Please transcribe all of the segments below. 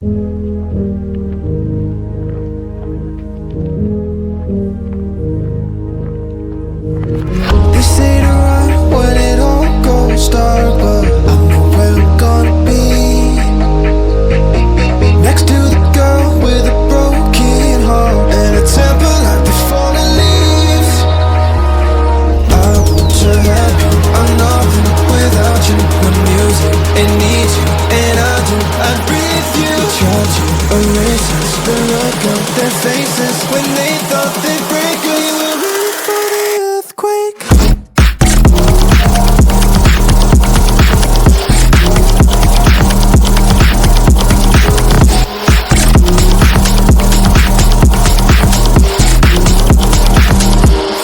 They say to run when it all goes dark, but I know where I'm gonna be. Next to the girl with a broken heart and a temper like the fallen leaves. I want to have you, I'm nothing without you. When music, it needs you, and I do. I breathe you. Try to erase us, the look on their faces when they thought they'd break us. We were ready for the earthquake.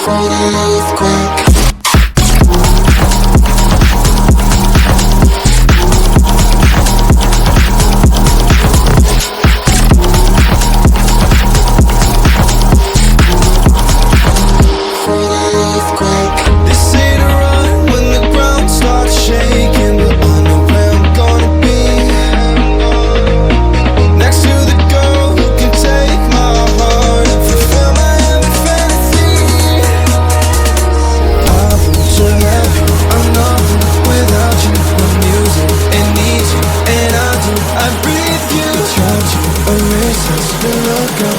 For the earthquake. I breathe you. Try to erase us, the look